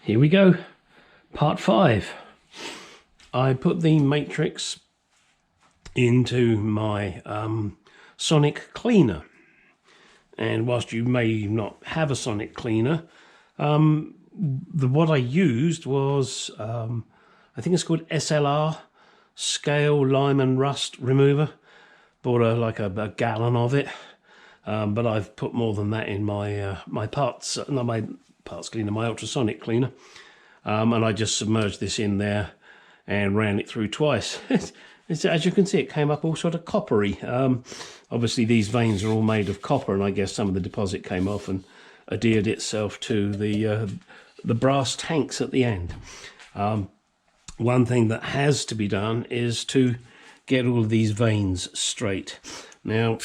here we go, part 5. I put the matrix into my sonic cleaner, and whilst you may not have a sonic cleaner, what I used was I think it's called SLR, Scale Lime and Rust Remover. Bought a gallon of it, but I've put more than that in my my parts cleaner, my ultrasonic cleaner, and I just submerged this in there and ran it through twice. As you can see, it came up all sort of coppery. Obviously these veins are all made of copper, and I guess some of the deposit came off and adhered itself to the brass tanks at the end. One thing that has to be done is to get all of these veins straight. Now,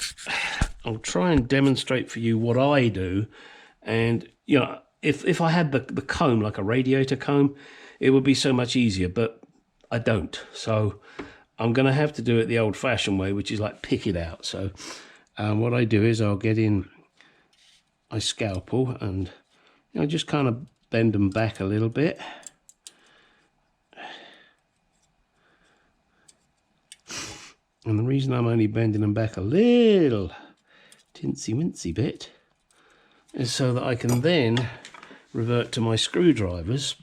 I'll try and demonstrate for you what I do, and you know, if I had the comb, like a radiator comb, it would be so much easier, but I don't. So I'm going to have to do it the old-fashioned way, which is like pick it out. So what I do is I'll get in my scalpel and just kind of bend them back a little bit. And the reason I'm only bending them back a little tinsy-wincy bit is so that I can then revert to my screwdrivers,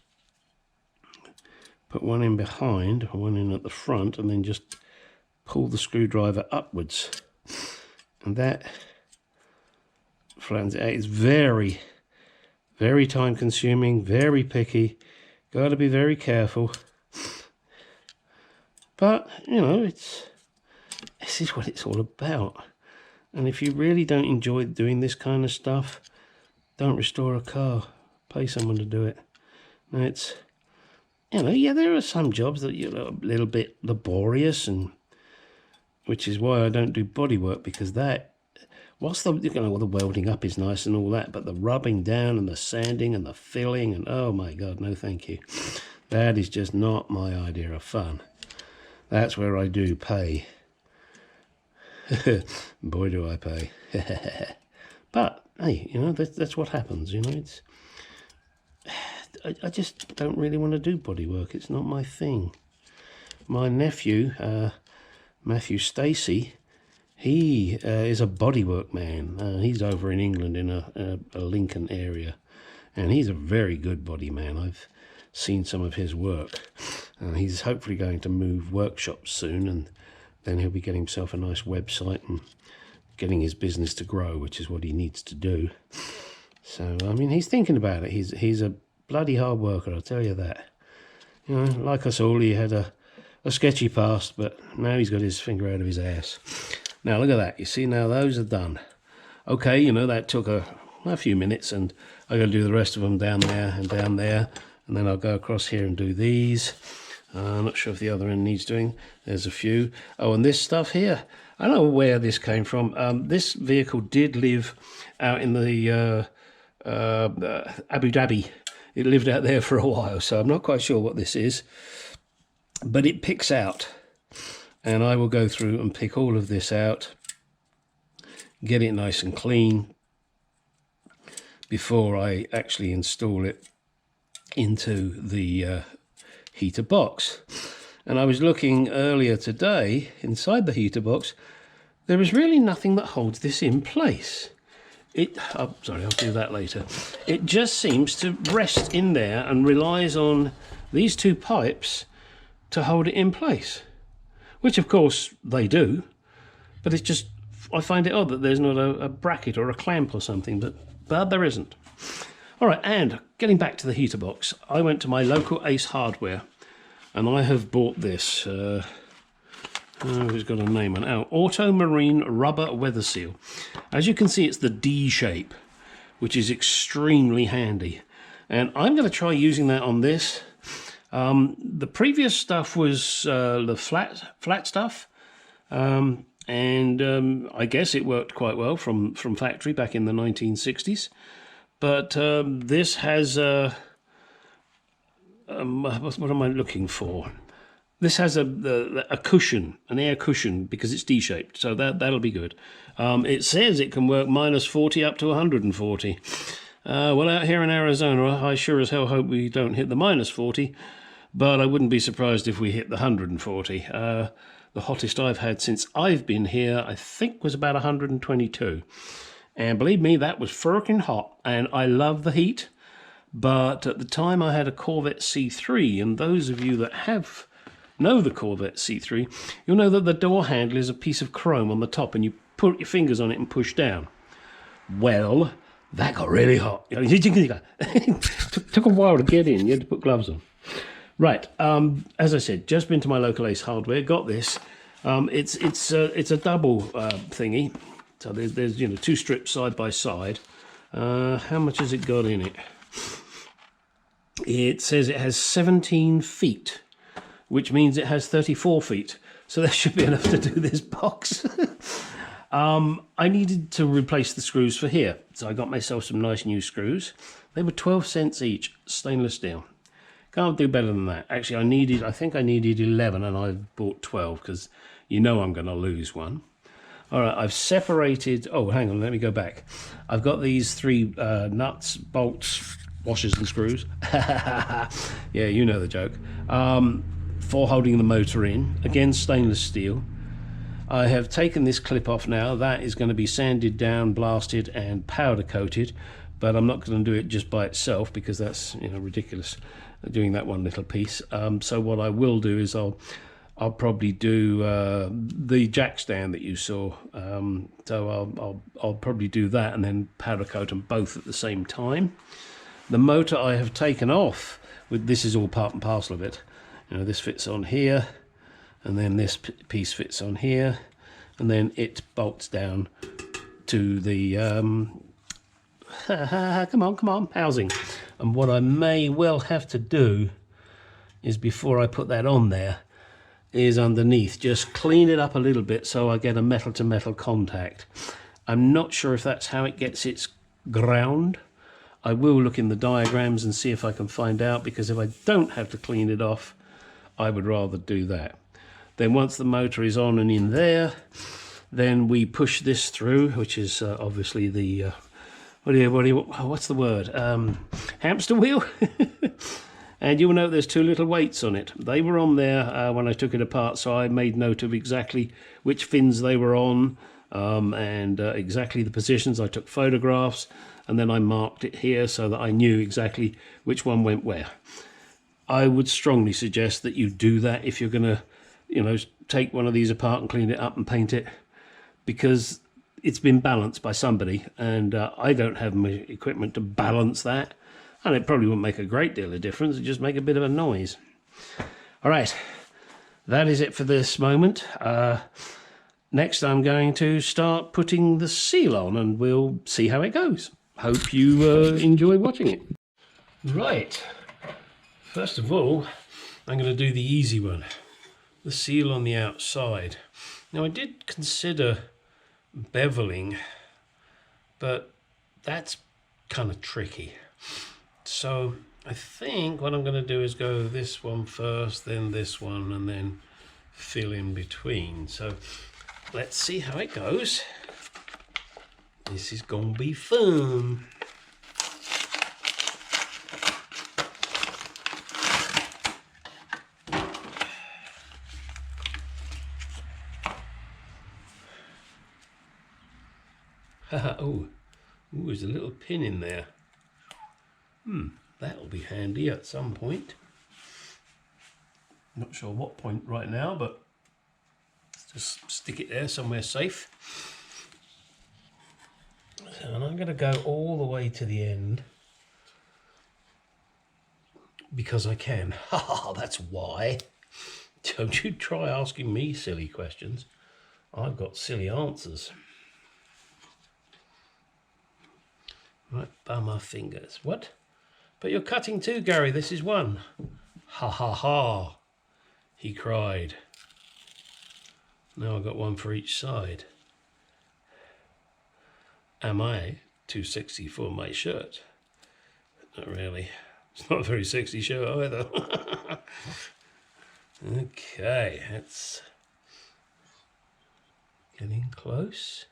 put one in behind, one in at the front, and then just pull the screwdriver upwards. And that flattens it out. It's very, very time consuming, very picky. Got to be very careful. But, you know, this is what it's all about. And if you really don't enjoy doing this kind of stuff, don't restore a car. Pay someone to do it. Now it's, yeah, there are some jobs that you're a little bit laborious, and which is why I don't do body work, because that, whilst the welding up is nice and all that, but the rubbing down and the sanding and the filling and oh my God, no thank you. That is just not my idea of fun. That's where I do pay. Boy, do I pay. But hey, that's what happens. It's I just don't really want to do body work. It's not my thing. My nephew, Matthew Stacey, he is a bodywork man. He's over in England in a Lincoln area, and he's a very good body man. I've seen some of his work. He's hopefully going to move workshops soon, and then he'll be getting himself a nice website and getting his business to grow, which is what he needs to do. So, I mean, he's thinking about it. He's a bloody hard worker, I'll tell you that. Like us all, he had a sketchy past, but now he's got his finger out of his ass. Now, look at that. You see, now those are done. Okay, that took a few minutes, and I got to do the rest of them down there, and then I'll go across here and do these. I'm not sure if the other end needs doing. There's a few. Oh, and this stuff here. I don't know where this came from. This vehicle did live out in the Abu Dhabi. It lived out there for a while, so I'm not quite sure what this is. But it picks out. And I will go through and pick all of this out, get it nice and clean before I actually install it into the heater box. And I was looking earlier today inside the heater box. There is really nothing that holds this in place. Oh, sorry, I'll do that later. It just seems to rest in there and relies on these two pipes to hold it in place, which of course they do, but it's just, I find it odd that there's not a bracket or a clamp or something, but there isn't. All right, and getting back to the heater box, I went to my local Ace Hardware, and I have bought this, who's got a name on it? Oh, Auto Marine Rubber Weather Seal. As you can see, it's the D shape, which is extremely handy. And I'm going to try using that on this. The previous stuff was the flat stuff, and I guess it worked quite well from factory back in the 1960s. But this has what am I looking for? This has a cushion, an air cushion, because it's D-shaped, so that'll be good. It says it can work -40 up to 140. Well, out here in Arizona, I sure as hell hope we don't hit the -40, but I wouldn't be surprised if we hit the 140. The hottest I've had since I've been here, I think, was about 122. And believe me, that was frickin' hot, and I love the heat. But at the time I had a Corvette C3, and those of you that know the Corvette C3, you'll know that the door handle is a piece of chrome on the top, and you put your fingers on it and push down. Well, that got really hot. Took a while to get in. You had to put gloves on. Right. As I said, just been to my local Ace Hardware. Got this. It's a double thingy. So there's 2 strips side by side. How much has it got in it? It says it has 17 feet, which means it has 34 feet. So that should be enough to do this box. I needed to replace the screws for here, so I got myself some nice new screws. They were 12 cents each, stainless steel. Can't do better than that. Actually, I think I needed 11, and I bought 12 because I'm going to lose one. All right, I've separated. Oh, hang on, let me go back. I've got these 3 nuts, bolts, washers, and screws. Yeah, you know the joke. For holding the motor in. Again, stainless steel. I have taken this clip off now. That is going to be sanded down, blasted, and powder coated, but I'm not going to do it just by itself because that's ridiculous, doing that one little piece. So what I will do is I'll probably do the jack stand that you saw. So I'll probably do that and then powder coat them both at the same time. The motor I have taken off. This is all part and parcel of it. This fits on here, and then this piece fits on here, and then it bolts down to the come on, housing. And what I may well have to do is, before I put that on there, is underneath just clean it up a little bit so I get a metal to metal contact. I'm not sure if that's how it gets its ground. I will look in the diagrams and see if I can find out, because if I don't have to clean it off, I would rather do that. Then once the motor is on and in there, then we push this through, which is obviously the what's the word? Hamster wheel. And you'll note there's 2 little weights on it. They were on there when I took it apart, so I made note of exactly which fins they were on, and exactly the positions. I took photographs, and then I marked it here so that I knew exactly which one went where. I would strongly suggest that you do that if you're going to, take one of these apart and clean it up and paint it, because it's been balanced by somebody, and I don't have my equipment to balance that, and it probably wouldn't make a great deal of difference. It'd just make a bit of a noise. All right, that is it for this moment. Next, I'm going to start putting the seal on, and we'll see how it goes. Hope you enjoy watching it. Right. First of all, I'm going to do the easy one, the seal on the outside. Now, I did consider beveling, but that's kind of tricky. So I think what I'm going to do is go this one first, then this one, and then fill in between. So let's see how it goes. This is going to be fun. Oh, there's a little pin in there. That'll be handy at some point. Not sure what point right now, but just stick it there somewhere safe. And I'm going to go all the way to the end because I can. That's why. Don't you try asking me silly questions. I've got silly answers. Right, by my fingers. What? But you're cutting too, Gary. This is one. Ha ha ha, he cried. Now I've got one for each side. Am I too sexy for my shirt? Not really. It's not a very sexy shirt either. Okay, it's getting close.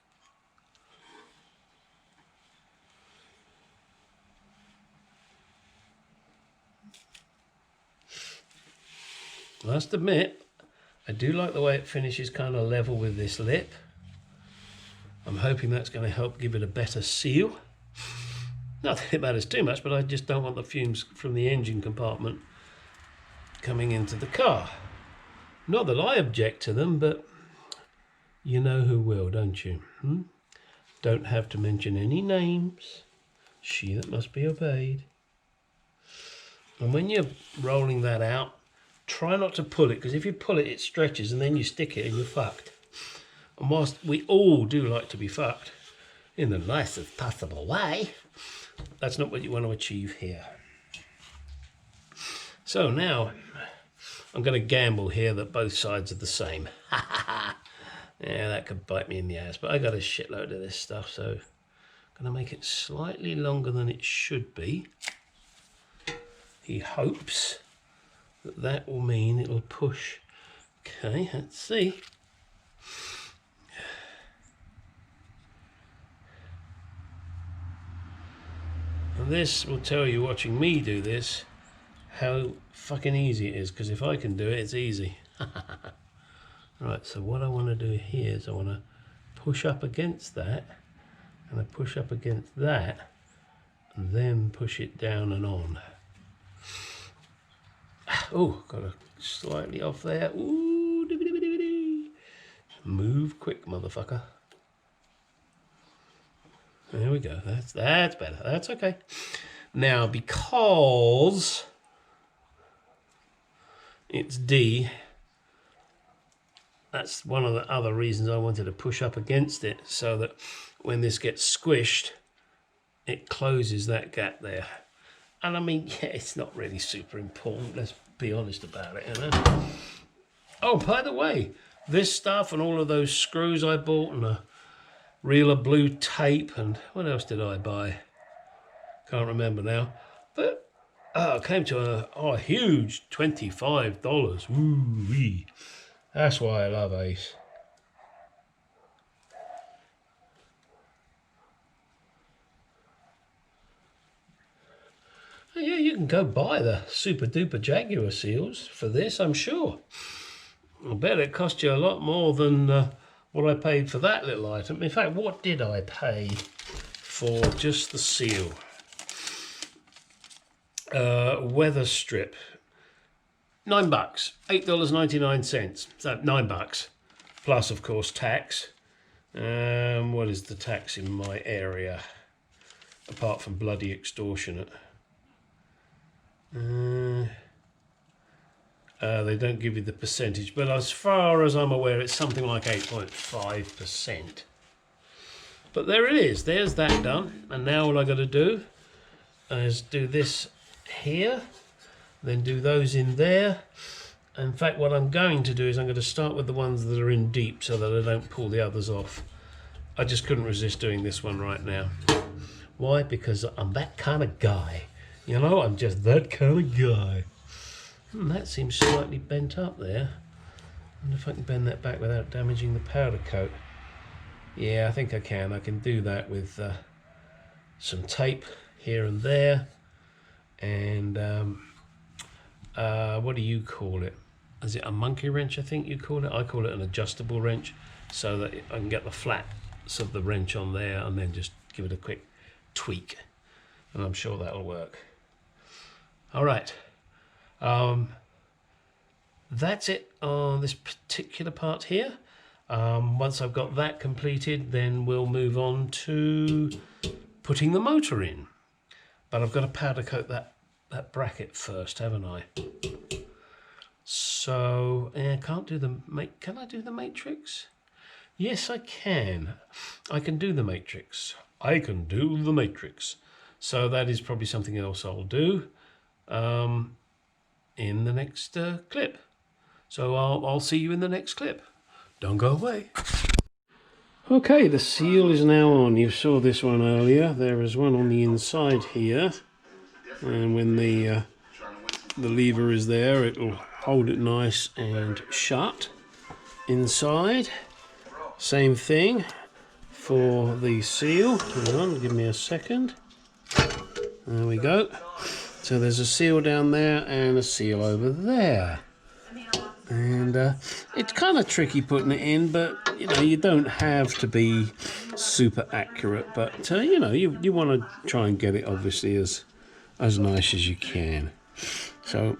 I must admit, I do like the way it finishes kind of level with this lip. I'm hoping that's going to help give it a better seal. Not that it matters too much, but I just don't want the fumes from the engine compartment coming into the car. Not that I object to them, but you know who will, don't you? Don't have to mention any names. She that must be obeyed. And when you're rolling that out, try not to pull it, because if you pull it, it stretches and then you stick it and you're fucked. And whilst we all do like to be fucked in the nicest possible way, that's not what you want to achieve here. So now I'm going to gamble here that both sides are the same. Yeah, that could bite me in the ass, but I got a shitload of this stuff, so I'm going to make it slightly longer than it should be. He hopes that that will mean it'll push. Okay, let's see. And this will tell you, watching me do this, how fucking easy it is, because if I can do it, it's easy. Right, so what I want to do here is I want to push up against that, and I push up against that, and then push it down and on. Oh, got a slightly off there. Ooh, move quick, motherfucker. There we go. That's better. That's okay. Now, because it's D, that's one of the other reasons I wanted to push up against it, so that when this gets squished, it closes that gap there. And I mean, yeah, it's not really super important, let's be honest about it, you know. Oh, by the way, this stuff and all of those screws I bought and a reel of blue tape, and what else did I buy? Can't remember now. But it came to a huge $25. Woo-wee. That's why I love Ace. Yeah, you can go buy the super duper Jaguar seals for this, I'm sure. I bet it cost you a lot more than what I paid for that little item. In fact, what did I pay for just the seal? Weather strip. $9, $8.99. So $9 plus, of course, tax. What is the tax in my area? Apart from bloody extortionate. They don't give you the percentage, but as far as I'm aware, it's something like 8.5%. But there it is. There's that done. And now all I got to do is do this here, then do those in there. In fact, what I'm going to do is I'm going to start with the ones that are in deep so that I don't pull the others off. I just couldn't resist doing this one right now. Why? Because I'm that kind of guy. You know, I'm just that kind of guy. That seems slightly bent up there. I wonder if I can bend that back without damaging the powder coat. Yeah, I think I can. I can do that with some tape here and there. And what do you call it? Is it a monkey wrench, I think you call it? I call it an adjustable wrench, so that I can get the flats of the wrench on there and then just give it a quick tweak. And I'm sure that'll work. All right. That's it on this particular part here. Once I've got that completed, then we'll move on to putting the motor in. But I've got to powder coat that bracket first, haven't I? So I can't do can I do the matrix? Yes, I can. I can do the matrix. I can do the matrix. So that is probably something else I'll do in the next clip. So I'll see you in the next clip. Don't go away. Okay, the seal is now on. You saw this one earlier. There is one on the inside here, and when the lever is there, it will hold it nice and shut inside. Same thing for the seal. Hang on, give me a second. There we go. So there's a seal down there and a seal over there. And it's kind of tricky putting it in, but you know, you don't have to be super accurate, but you know, you want to try and get it obviously as nice as you can. So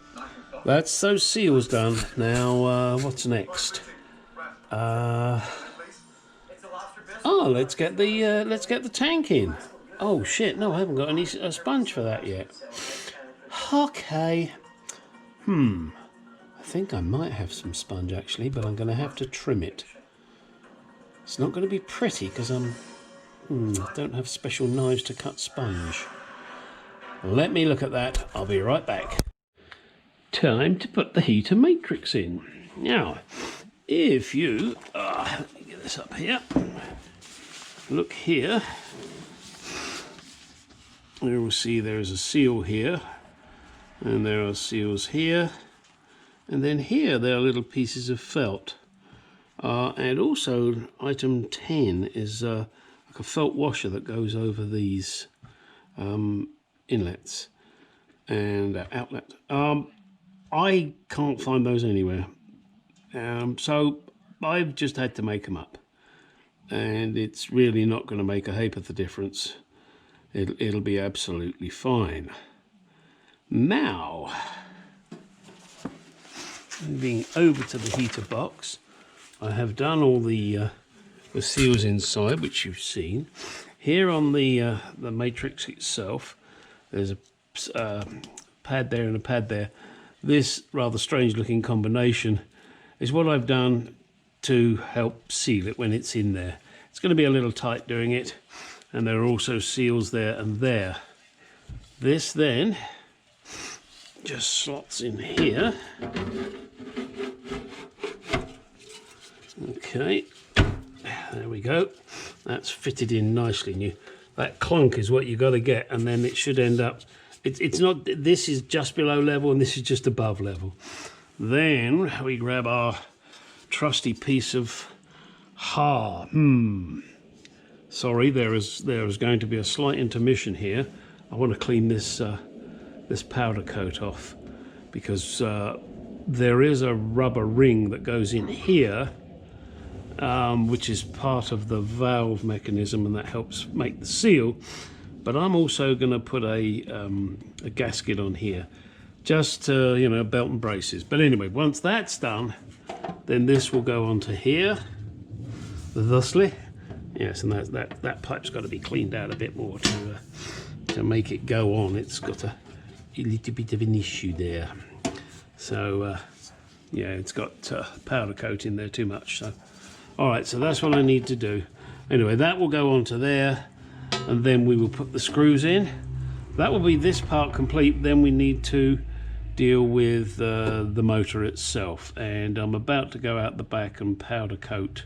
that's those seals done. Now what's next? Let's get the tank in. Oh shit, no, I haven't got a sponge for that yet. Okay. I think I might have some sponge actually, but I'm going to have to trim it. It's not going to be pretty because I don't have special knives to cut sponge. Let me look at that. I'll be right back. Time to put the heater matrix in. Now, if you, let me get this up here. Look here. You will see there is a seal here, and there are seals here. And then here there are little pieces of felt. And also item 10 is like a felt washer that goes over these inlets and outlet. I can't find those anywhere. So I've just had to make them up. And it's really not going to make a heap of the difference. It'll be absolutely fine. Now, moving over to the heater box, I have done all the seals inside, which you've seen. Here on the matrix itself, there's a pad there and a pad there. This rather strange looking combination is what I've done to help seal it when it's in there. It's going to be a little tight doing it, and there are also seals there and there. This then just slots in here. Okay, there we go. That's fitted in nicely. And that clunk is what you got to get, and then it should end up. It's not. This is just below level, and this is just above level. Then we grab our trusty piece of Sorry, there is going to be a slight intermission here. I want to clean this this powder coat off because there is a rubber ring that goes in here. Which is part of the valve mechanism, and that helps make the seal. But I'm also going to put a gasket on here, just to, you know, belt and braces. But anyway, once that's done, then this will go onto here, thusly. Yes, and that pipe's got to be cleaned out a bit more to make it go on. It's got a little bit of an issue there. So yeah, it's got powder coat in there too much. So. All right, so that's what I need to do. Anyway, that will go onto there, and then we will put the screws in. That will be this part complete. Then we need to deal with the motor itself, and I'm about to go out the back and powder coat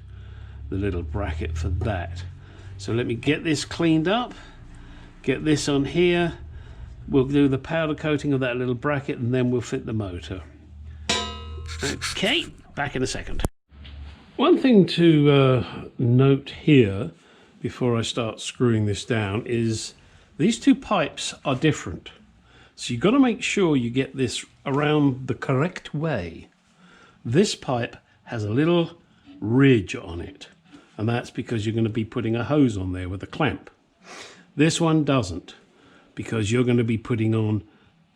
the little bracket for that. So let me get this cleaned up, get this on here. We'll do the powder coating of that little bracket, and then we'll fit the motor. Okay, back in a second. One thing to note here before I start screwing this down is these two pipes are different. So you've got to make sure you get this around the correct way. This pipe has a little ridge on it, and that's because you're going to be putting a hose on there with a clamp. This one doesn't, because you're going to be putting on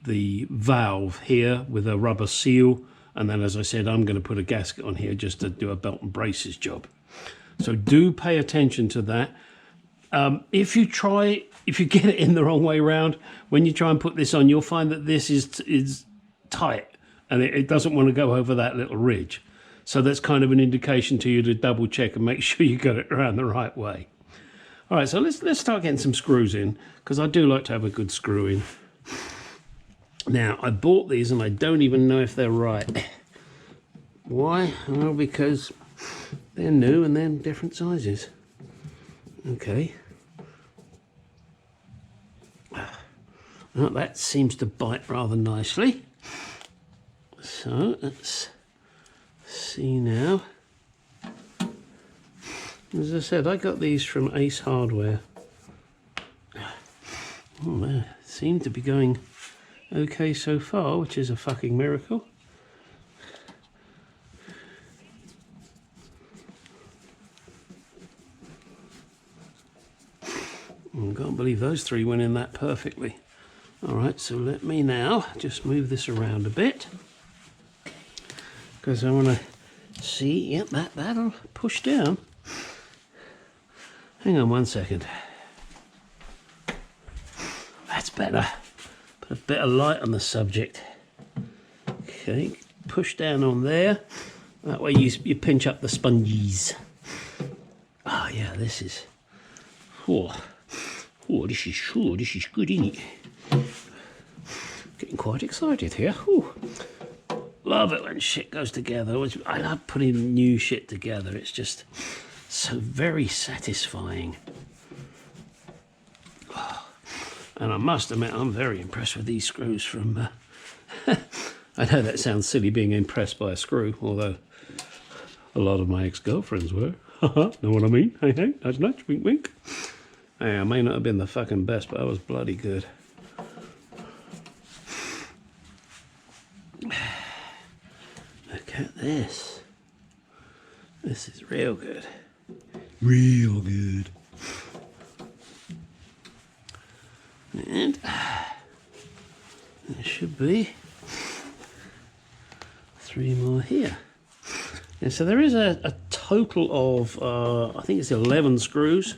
the valve here with a rubber seal. And then, as I said, I'm going to put a gasket on here just to do a belt and braces job. So do pay attention to that. If you get it in the wrong way around, when you try and put this on, you'll find that this is tight and it doesn't want to go over that little ridge. So that's kind of an indication to you to double check and make sure you got it around the right way. All right, so let's start getting some screws in, because I do like to have a good screw in. Now, I bought these and I don't even know if they're right. Why? Well, because they're new and they're different sizes. Okay. Well, that seems to bite rather nicely. So, let's see now. As I said, I got these from Ace Hardware. Oh, they seem to be going okay so far, which is a fucking miracle. I can't believe those three went in that perfectly. All right, so let me now just move this around a bit, because I want to see, yep, that'll push down. Hang on 1 second. That's better. Put a bit of light on the subject. Okay, push down on there. That way you pinch up the sponges. Oh yeah, this is, this is good, isn't it? Getting quite excited here. Love it when shit goes together. I love putting new shit together. It's just so very satisfying. And I must admit, I'm very impressed with these screws from... I know that sounds silly, being impressed by a screw, although a lot of my ex-girlfriends were. Know what I mean? Hey, hey, nudge, nudge, wink, wink. Hey, I may not have been the fucking best, but I was bloody good. Look at this. This is real good. Real good. And there should be 3 more here. And so there is a total of, I think it's 11 screws.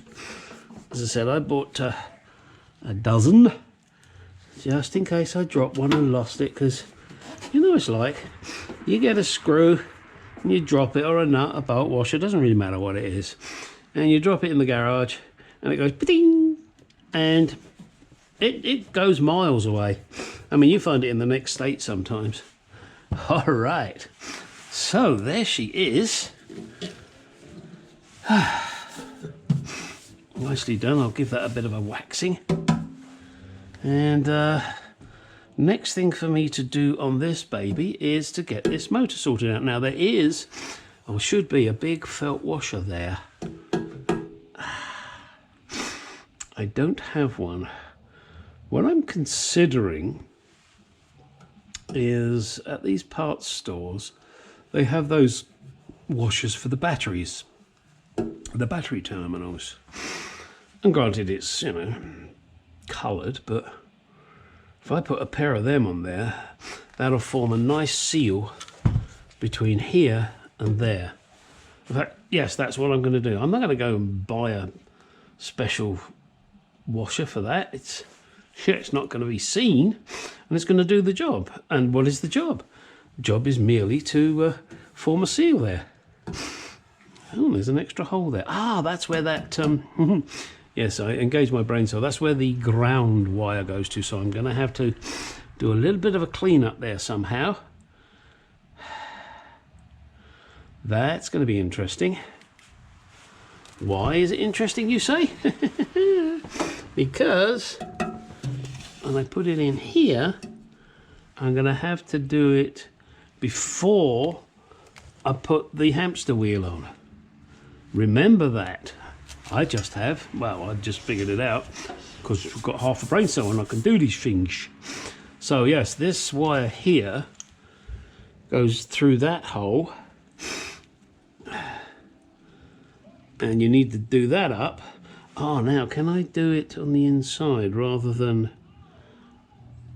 As I said, I bought a dozen, just in case I dropped one and lost it, because you know it's like, you get a screw and you drop it, or a nut, a bolt washer, doesn't really matter what it is, and you drop it in the garage and it goes ba-ding, and it goes miles away. I mean, you find it in the next state sometimes. All right, so there she is. Nicely done. I'll give that a bit of a waxing. And next thing for me to do on this baby is to get this motor sorted out. Now there is, or should be, a big felt washer there. I don't have one. What I'm considering is, at these parts stores, they have those washers for the batteries, the battery terminals. And granted, it's, you know, coloured, but if I put a pair of them on there, that'll form a nice seal between here and there. In fact, yes, that's what I'm going to do. I'm not going to go and buy a special washer for that. It's not going to be seen, and it's going to do the job. And what is the job? The job is merely to form a seal there. Oh, there's an extra hole there. Ah, that's where that... yes, I engaged my brain cell. That's where the ground wire goes to, so I'm going to have to do a little bit of a clean up there somehow. That's going to be interesting. Why is it interesting, you say? Because when I put it in here, I'm going to have to do it before I put the hamster wheel on. Remember that. I just have, well, I just figured it out because I've got half a brain cell and I can do these things. So yes, this wire here goes through that hole, and you need to do that up. Oh, now can I do it on the inside rather than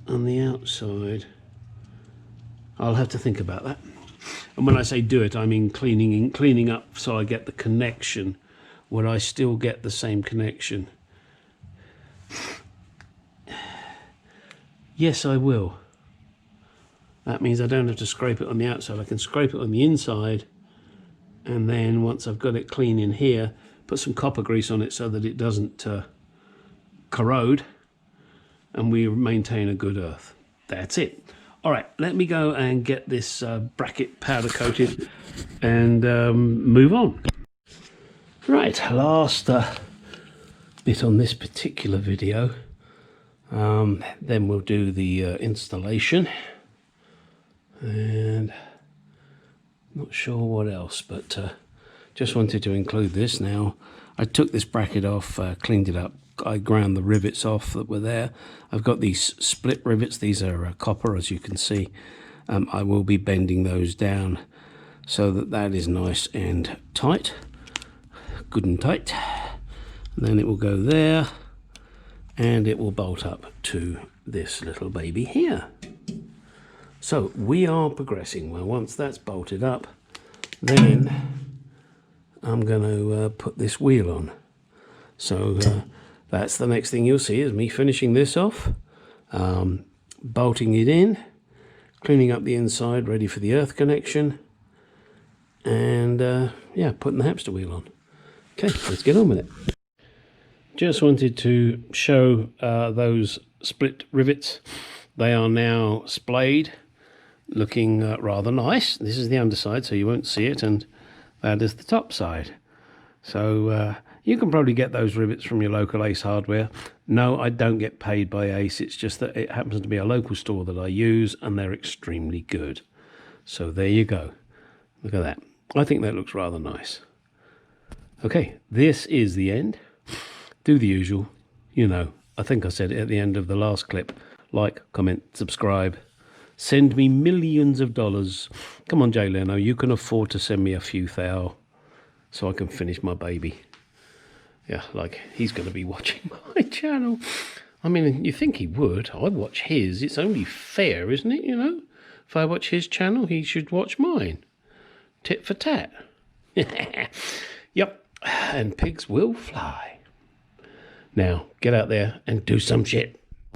on the outside? I'll have to think about that. And when I say do it, I mean cleaning up so I get the connection. Would I still get the same connection? Yes, I will. That means I don't have to scrape it on the outside. I can scrape it on the inside, and then once I've got it clean in here, put some copper grease on it so that it doesn't corrode, and we maintain a good earth. That's it. All right, let me go and get this bracket powder coated and move on. Right, last bit on this particular video. Then we'll do the installation, and not sure what else, but just wanted to include this. Now, I took this bracket off, cleaned it up, I ground the rivets off that were there. I've got these split rivets. These are copper, as you can see. I will be bending those down so that that is nice and tight, good and tight. And then it will go there, and it will bolt up to this little baby here. So we are progressing. Well, once that's bolted up, then I'm going to put this wheel on. So that's the next thing you'll see is me finishing this off, bolting it in, cleaning up the inside, ready for the earth connection, and yeah, putting the hamster wheel on. Okay, let's get on with it. Just wanted to show those split rivets. They are now splayed, looking rather nice. This is the underside, so you won't see it, and that is the top side. So you can probably get those rivets from your local Ace Hardware. No, I don't get paid by Ace. It's just that it happens to be a local store that I use, and they're extremely good. So there you go. Look at that. I think that looks rather nice. Okay, this is the end. Do the usual. You know, I think I said it at the end of the last clip. Like, comment, subscribe. Send me millions of dollars. Come on, Jay Leno, you can afford to send me a few thou so I can finish my baby. Yeah, like he's going to be watching my channel. I mean, you think he would. I watch his. It's only fair, isn't it? You know, if I watch his channel, he should watch mine. Tit for tat. Yep, and pigs will fly. Now, get out there and do some shit.